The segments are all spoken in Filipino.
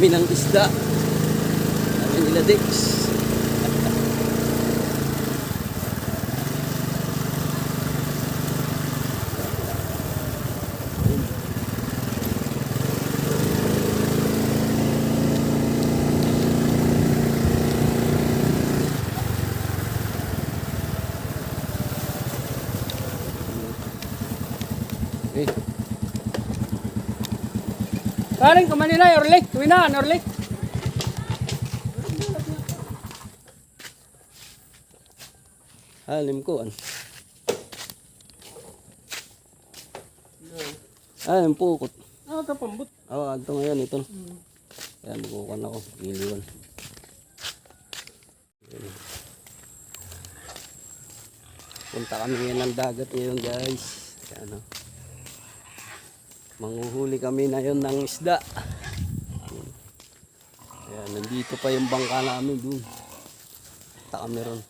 kami ng isda. Kami nila Dix. Okay. Karing ke Manila, Orlik, Tuwinan, Orlik. Halim ko. Yung pukot. Ah, kapambot. Ito ngayon ito. Ayan, bukukan ako. Iliwan. Punta kami ngayon ng dagat ngayon, guys. Ayan, manghuhuli kami na yun ng isda. Ayan, nandito pa yung bangka namin dun. Punta kami ron.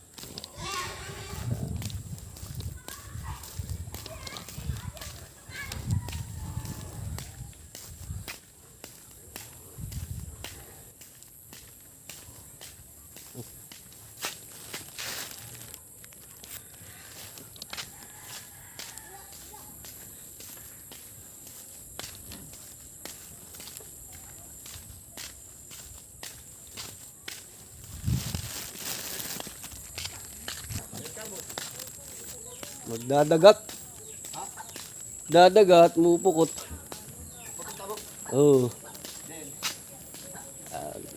Magdadagat. Dadagat, mupukot. Oo.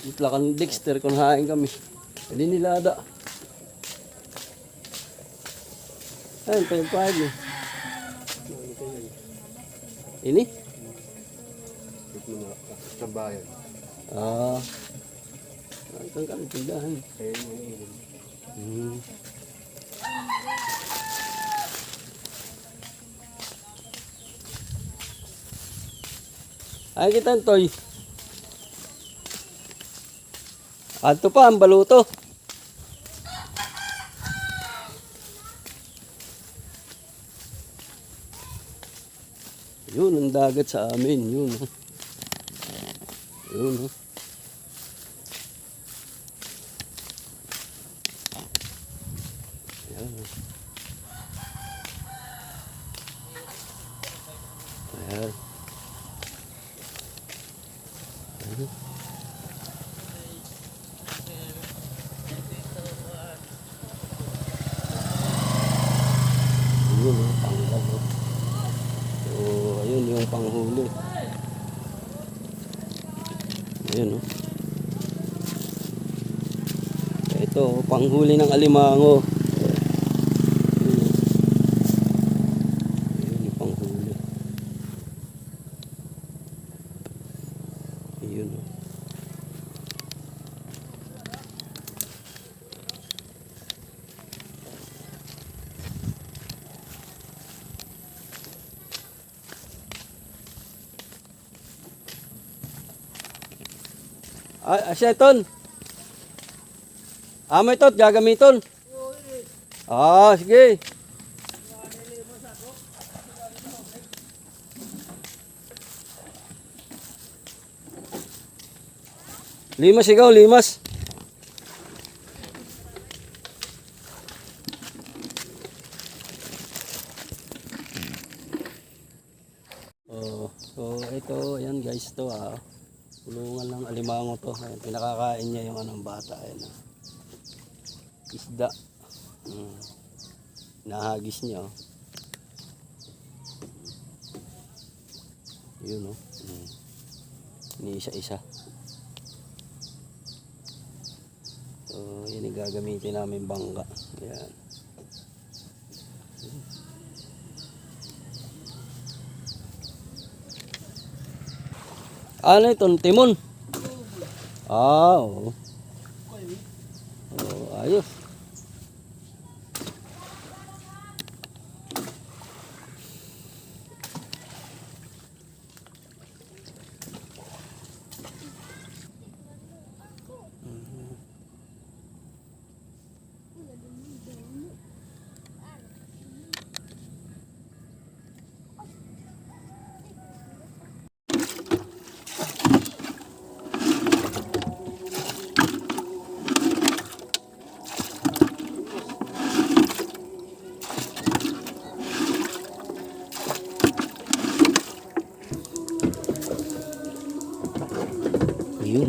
Itlakan Dexter kung hain kami. Hindi nilada. Ayun, pa yung pahid mo. Ini? Sa bayan. Ito kami tindahan. Ay, kita Toy. Ato pa ang baluto. Yun ang dagat sa amin. Yun. Yun. Ayan. Ayan. Ayun, panggal. So, ayun yung panghuli. Ayun, ito, panghuli ng alimango. Ayun yung panghuli. Ayun, asya iton. Mo ito, gagamiton. Sige. Limas ikaw, limas. So ito, ayan guys, to kulungan ng alimango to. Ayan, pinakakain niya yung anong bata. Ayan, isda. Nahagis niya. Yun ni isa-isa. So yun yung gagamitin namin bangka. Ayan. Ano ito? Timon? Oo. Ayos.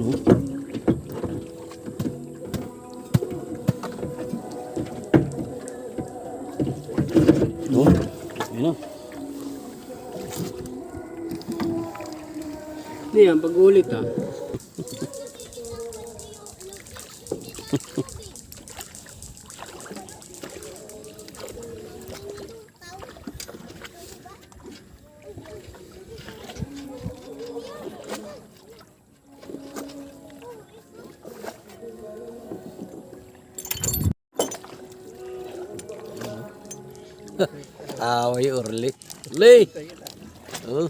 Oh, yun na. Hindi yan, pag-ulit ha. Away urlik. Urlik! Oh,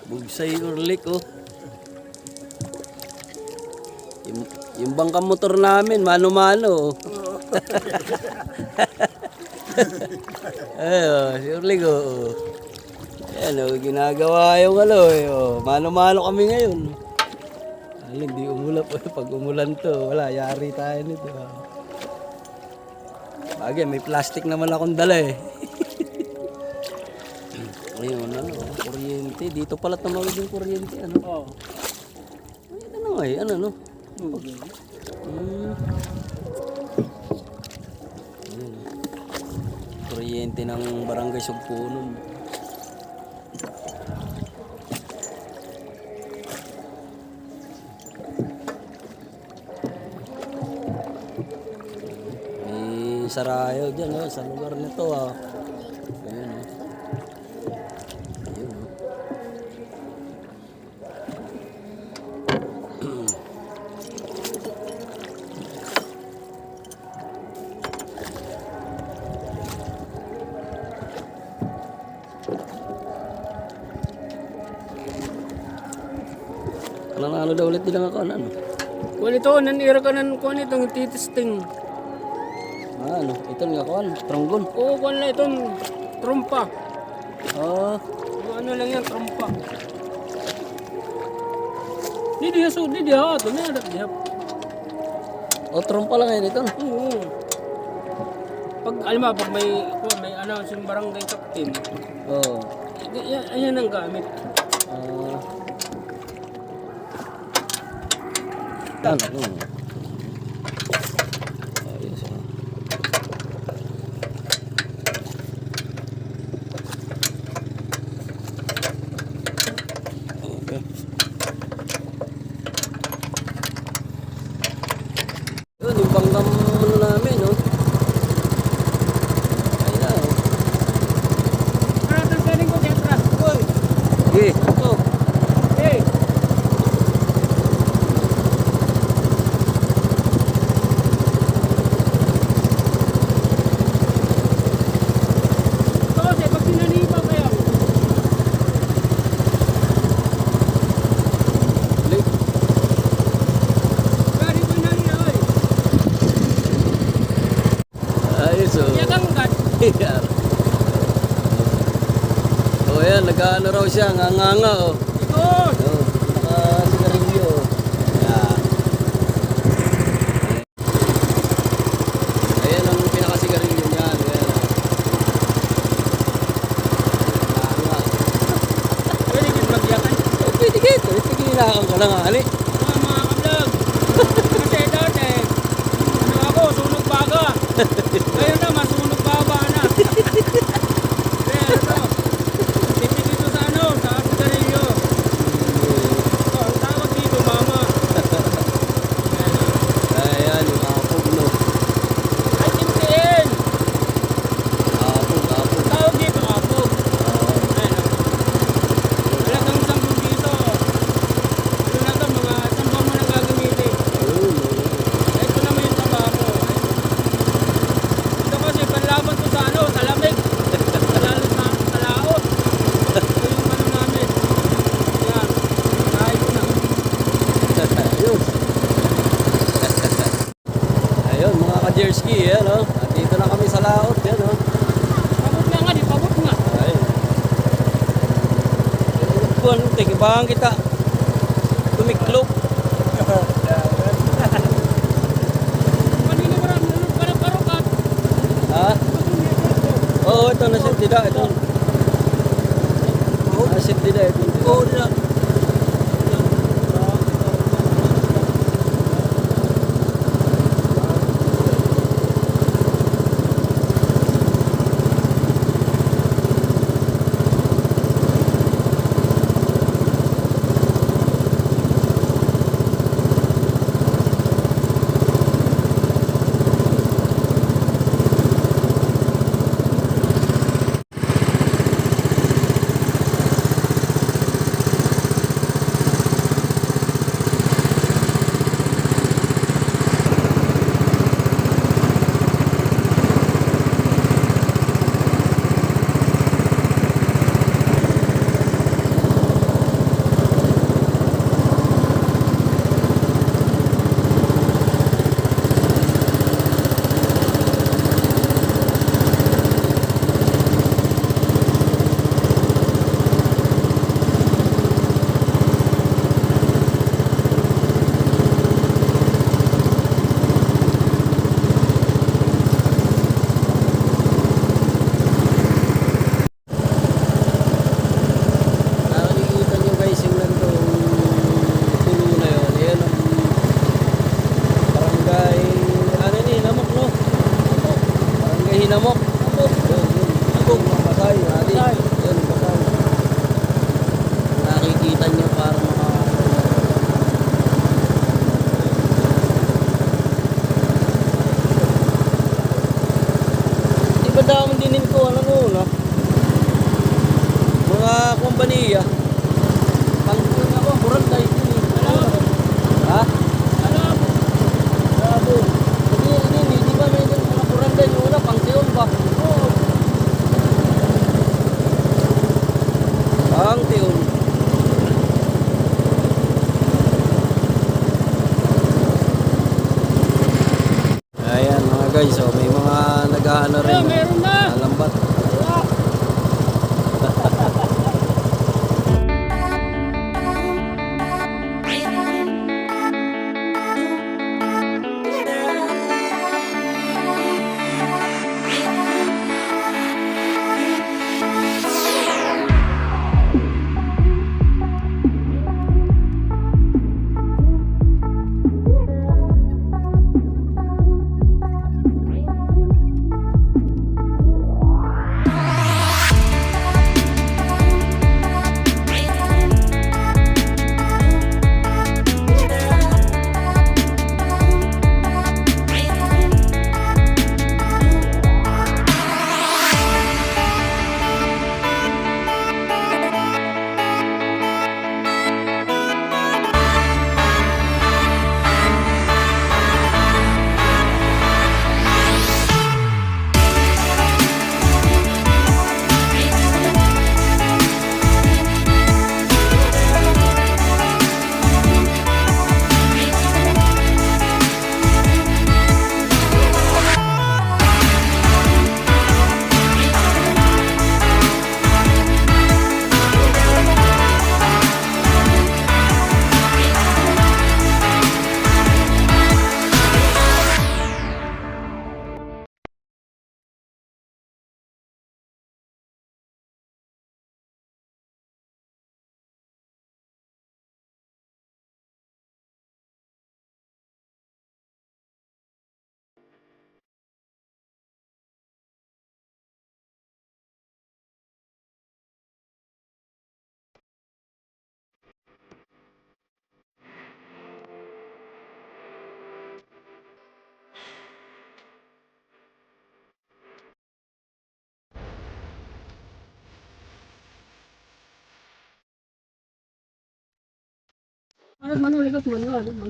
bugsay urlik oh. Yung bangkang motor namin, mano-mano. Ayun, si Urlik oh. Ayan oh, ginagawa yung ano eh. Oh. Mano-mano kami ngayon. Ay, hindi umulan po. Pag umulan to, wala, yari tayo nito. Bagay, may plastic naman akong dala eh. Ayun, ano, kuryente. Dito pala tumawid yung kuryente, ano. Oo. Ay, ano nga eh, ano, no. Okay. Ayun, kuryente ng barangay Sugpunon. May sarayo dyan, oh, sa lugar nito. Ah. Ayun, oh. Ayun, oh. Ano daw ulit nilang ako, ano? Kung ito, nanira ka ng kung itong titesting. Ah, ano? Ito nga ako, ano? Tranggon. Oo, kung na itong trompa. Ah, Kung ano lang yan, trompa. Di diha so, di diha. Ito na yan, diha. o trompa lang ngayon ito. Oo. Pag, alam mo, pag may announce yung barangay captain, Oo. ayan ang gamit. Ah. Ano ko? Ayos ah. Okay. Yun, yung banggam ano namin, no? Ayun na, oh. Ano, tanggalin ko kaya atras. Uy! Sige, ito. Hey! Ito kasi, pag sinaniba kayo, Ulit. gari ko na niya, oy. Ayos, oh. Kaya kang gat. Yan. Oh, yan, nag-ano raw siya, nganga, oh. Ikot! Oh, naka-sigarilyo, oh. Yan. Ayan ang pinaka-sigarilyo niyan. Ayan, oh. Nganga. Pwede din magyakan. Oh, pwede kito. Itigilakan ka na nga, ali. Mga kablog. Kasi dati, ano ako, sunog baga. Ngayon na, masunog baba na. Kaya ano to, tipid ito sa ano, sa sigarilyo. Ito, ang tawag dito, mama. Ayan, yung apog, no. Ay, tintiin. Apog, apog. Tawag dito, apog. Ayan, oh. Talagang 10 dito. Ano na to, mga 10 mo nang gagamitin. Ayun, Ito naman yung tabako. Ito kasi panlaban to sa ano, sa lamig. Lalo sa laot. Ito yung ano namin. Yan. Kahit na. Ayun. Ayun, mga ka-jerski, yan, oh. Dito na kami sa laot, yan, oh. Pabot nga nga, di pabot nga. Ayun. Buwan, tigibahan kita. Tumiklop. Kanina marami nalog ka ng karokat. Ha? Oo, ito na sintida, ito. Sintida, ito. Oo, damang dinin ko, ano noon, ha? Mga kumpaniya. Pangkulang ako, Boracay. Ha? Labo. Hindi ba may mga Boracay yung una, pangsiyon ba? Oo. Pangsiyon. Ayan mga guys, oh, may mga nag-ano rin. Meron na. Lambat.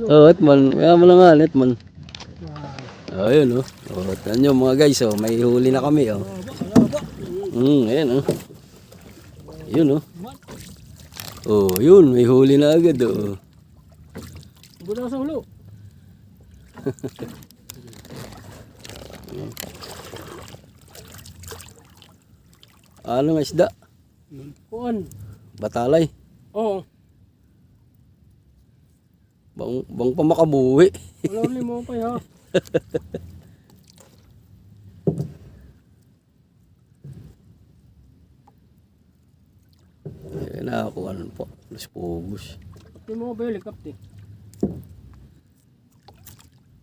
Oh, Etman. Kaya mo lang nga, Etman. Oh, yun, oh. Oh, tignan nyo mga guys, oh. May huli na kami, oh. Ayan, oh. Yun, oh. Oh, yun. May huli na agad, oh. Buda sa ulo. Ano nga isda? Kuan. Batalay. Oo. Bang pa makabuwi. Wala ulit mo pa, ha? Ayan na ako, ano po. Los pugos. Kapti mo ba yun, kapti?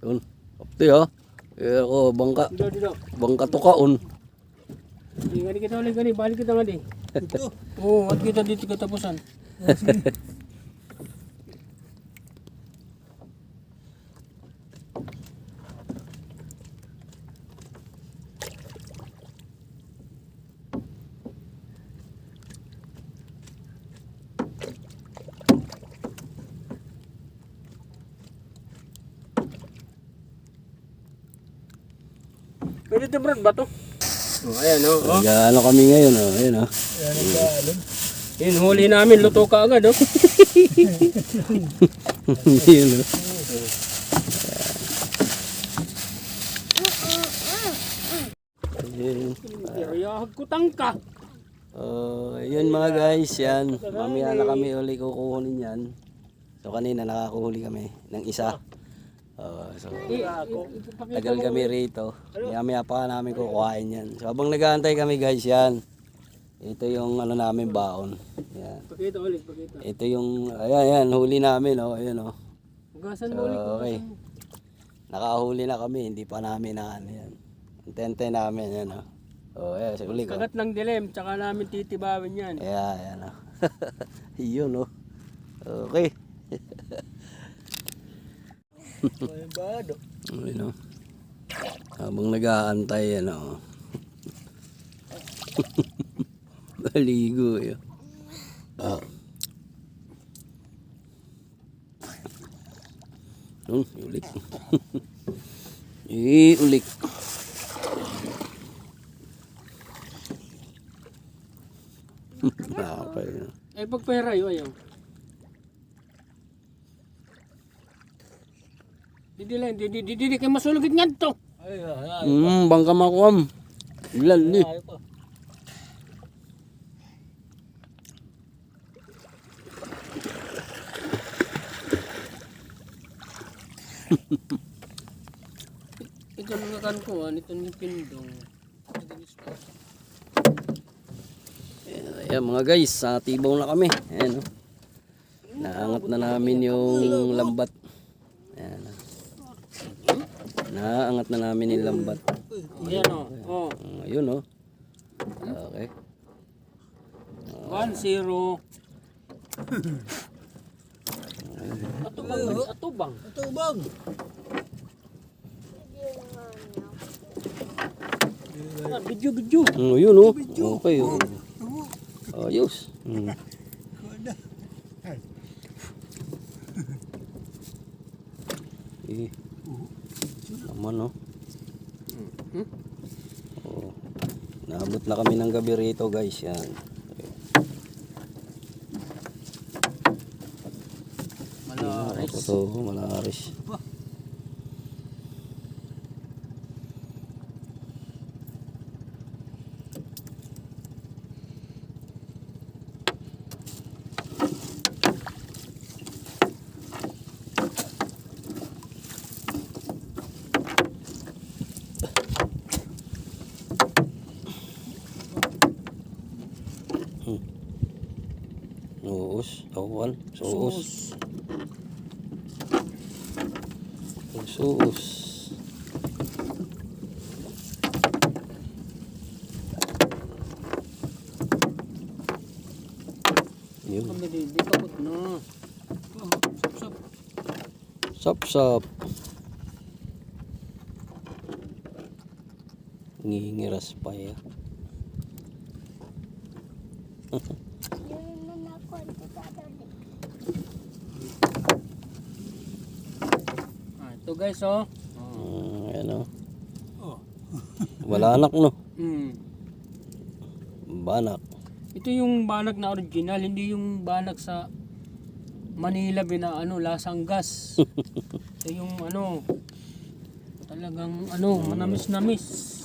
Yun. Kapti, ha. Eh ako, bangka. Dito. Bangka to kaon. Hindi nga kita ulit, balik kita nga di. Oo, at kita dito katapusan. Pwede ito brad ba to? Oh, ayan oh. Nag-ano kami ngayon, oh. Ayan, oh. Yun, huli namin, luto ka agad oh. Yun, oh. Ayan. Yahag ko tangka. Yun mga guys, yan. Mamaya na kami uli kukunin yan. So kanina nakakuhuli kami ng isa. So tagal kami rito. Maya pa namin kukuhain yan. So habang nag-aantay kami guys, yan. Ito yung ano namin baon. Yan. Pakita ulit, pakita. Ito yung, ayan, huli namin, oh. Ayan, oh. Hugasan So, mo ulit. okay. Nakahuli na kami, hindi pa namin na ano yan. Antente namin, yan, oh. Oh, ayan, sa uli ko. Kagat ng dilim, tsaka namin titibawin yan. Ayan, ayan, oh. Yun, oh. Okay. Ayun, oh. Habang nag-aantay, yan, oh. Maligo yun. Ulik. Ulik. Apa yun? Eh, pagpera yun, ayaw. Didi kayo masulugit nga to. Bangka makuam. Ilan ni? Ito mga kan ko, ito ni Pindong. Ayan mga guys, sa tibaw na kami. Ayan, oh. Naangat na namin yung lambat. Ayan. Naangat na namin yung lambat. Ayan o. Oh. Ayun oh. Okay. 1-0. Atubang. Video. Ayun oh. Okay oh. Ayos. Naman oh. Oh. Naabot na kami ng gabi rito guys. Yan. Malaris. Ito, malaris. Suus, awan, suus. Suus. Yun. Kami di kapot na. Sap. Ngingiras pa ya. Ito guys oh. Ayan oh. Wala anak no. Banak. Ito yung banak na original, hindi yung banak sa Manila lasang gas. Ito yung talagang manamis-namis.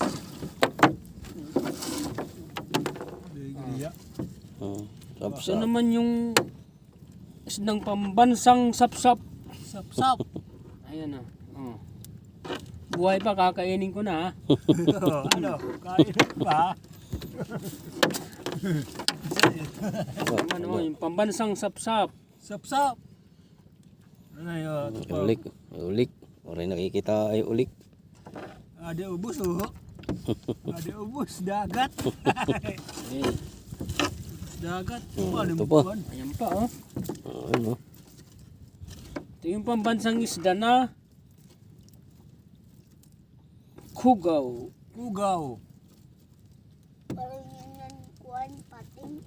Ito naman yung isdang pambansang sapsap. Ayan na. Oh. Buhay pa, kakainin ko na. Kain pa. Yung pambansang sapsap. Ano yun? Ulik. Oray nakikita ay ulik. Ada ubus Ada ubus dagat. Dagat. Ito pa. Ayan pa oh. Ano? Ito yung pambansang isda na Kugaw. Parang yun ang kuwan pating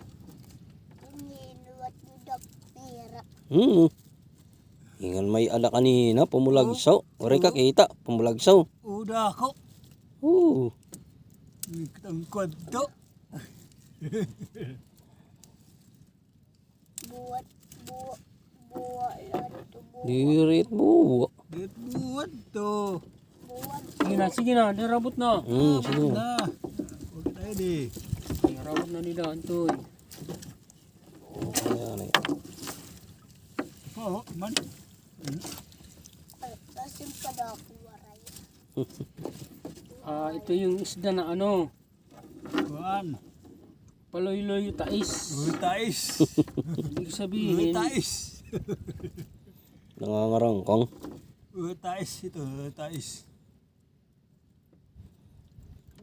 ininuwat yung pera. Ingan may ala kanina, pumulagsaw. Oray ka kita, pumulagsaw. Udah ako. Ang kwento. Buat lang ito. Dirit buwa. Buat to. Sige na, dirabot na. Sige. Na. Huwag tayo di. Dirabot na nila Antoy. Ayan. Man. Kasim ka na ako waray. Ito yung isda na Kuan. paloy-loy tais. Utais. Ibig sabihin, Utais. Nangangarangkong. Utais ito. Utais.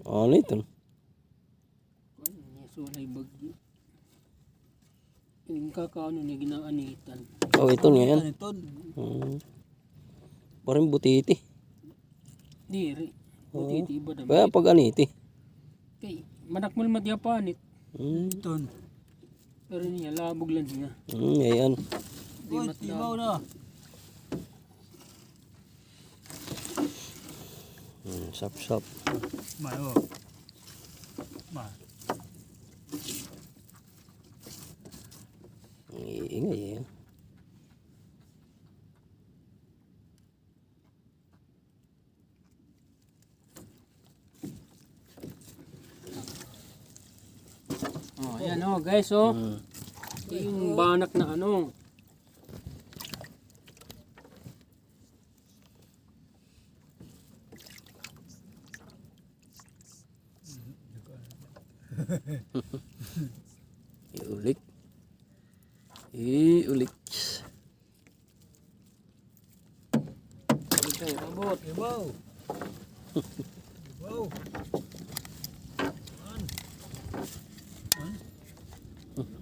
Ano ito? sulay bagyo. Yung kakaano niya ginaanitan. Oh, ito nga yan. Ito. Parang butiti. Diri. Buti iba naman. Kaya pag aniti. Kay, manakmal madyapanit. Ton. Pero niya, labog lang niya. Ayan. Uy, tibaw na. Sap. Man, oh. Man. Ang iingay eh. Oh, ayan oh guys oh. Ito yung banak na ano. Iulik. Iulik. Ito, abot. Tibaw. Tibaw.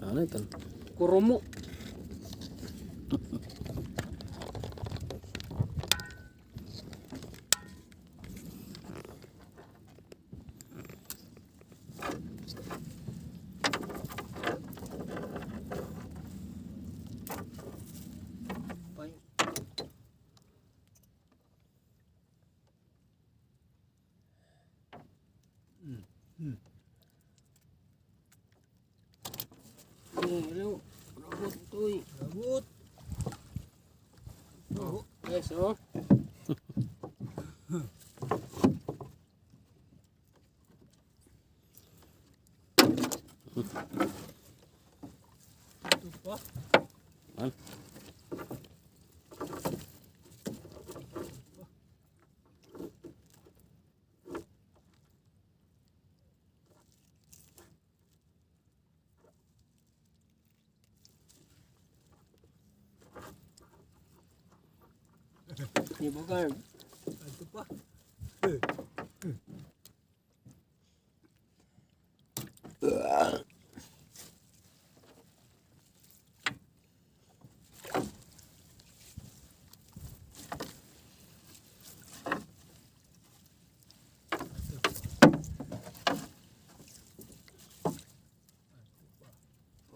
Ano ito? Kurumo. Hello. Abot ito eh. Abot. Oh, guys oh. Ito pa. Man. Di ba Carl? Ito pa.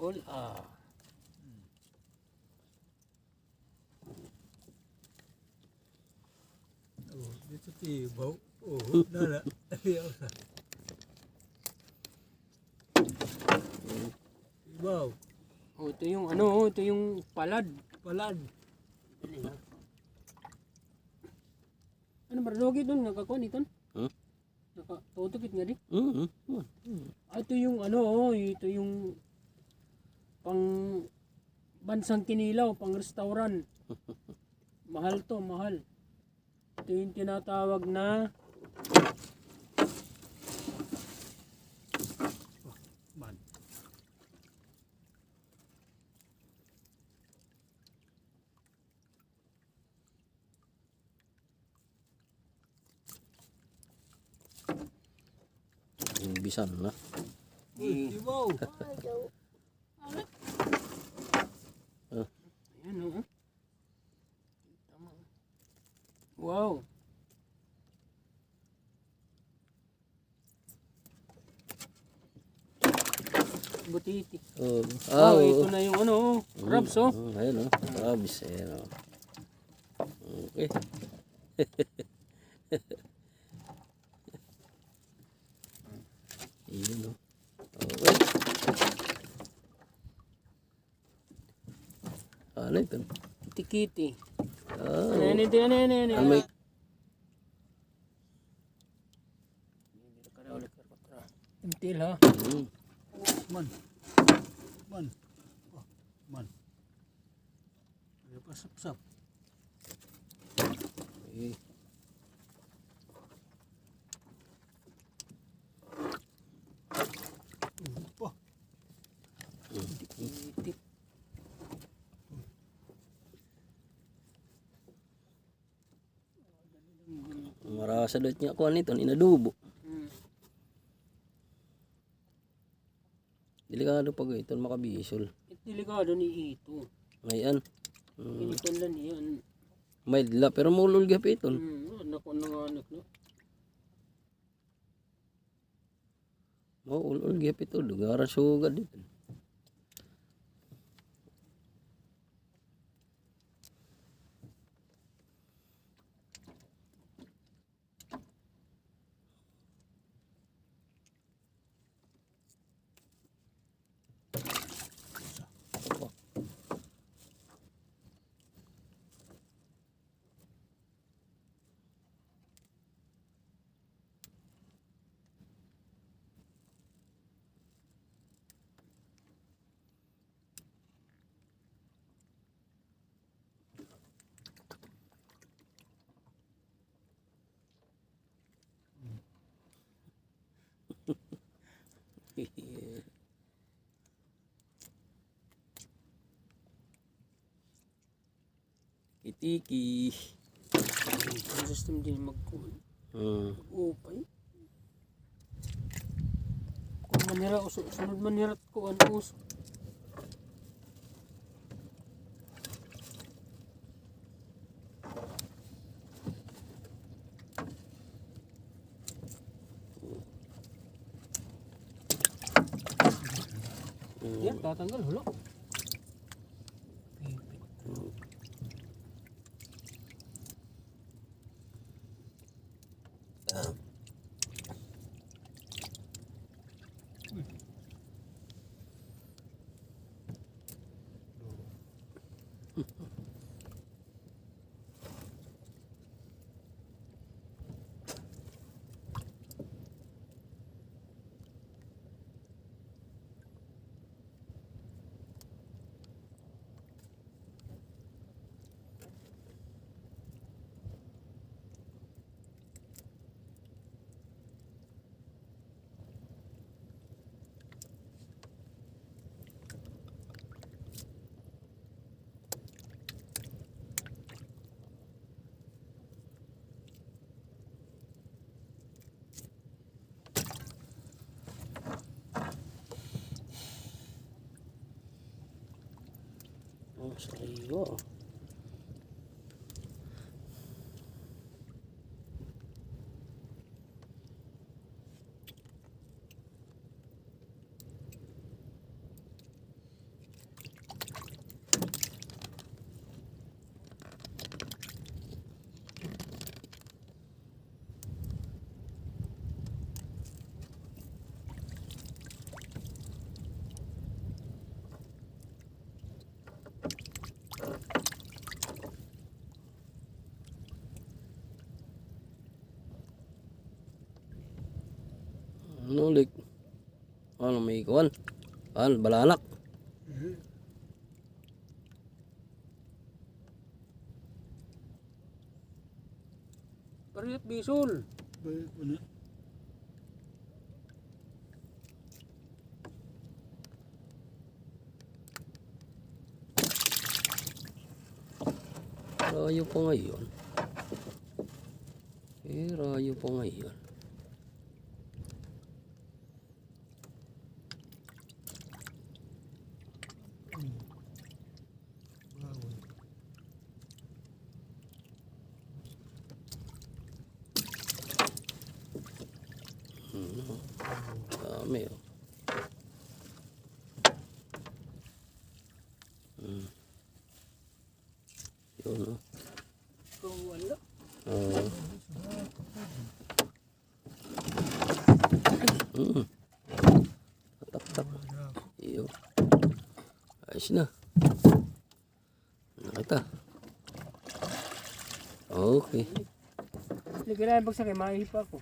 All ah. Oh, dito tibaw. Oh, nala. Ayaw sa. Tibaw. Oh, ito yung ano, oh, ito yung palad. Palad. Ano ba logi doon nakakuan ito? Huh? Nakatutupit nga di. Ito yung ano, oh, ito yung pang bansang kinilaw, pang restaurant. Mahal to, mahal. Ito yung tinatawag na Man. Yung bisan na. Uy, tibaw. Ayaw. ayan oh. Wow. Butiti. Oh, Oh, oo. ito na yung ano, oh, crabs oh. Ayun oh. Crabs. Ayan oh. Okay. Yun oh. Okay. Ano ito? Tikiti. Oh. Ano ito, ano. Ano may... Until ha. Man. Man. Oh, man. Ayaw pa sap-sap. Eh. Pa. Tikiti. Marasa doon niya kuha nito. Inadubo. Delikado pag ito makabisol. Delikado ni ito. Ngayon. Kiniton lang yan. May dila pero mulul gapiton. Anak ko na nga anak no. Oh, ulol gyapit to, lugaran sugad dito. Kitiki. Ang system din magkuhan. Upay. Kung manira, sunod manira ko ang uso. Yan, tatanggal, hulo. Oh, sariwa. Ano ulit? Ano may ikuan? Ano, balanak? Parit bisol. Balik mo na. Rayo pa ngayon. Rayo pa ngayon. Dami oh. Yun oh. Kung wala. Oo. Tak. Iyo. Ayos na. Nakita. Okay. Hindi kailangan pagsakay, maihipa ako.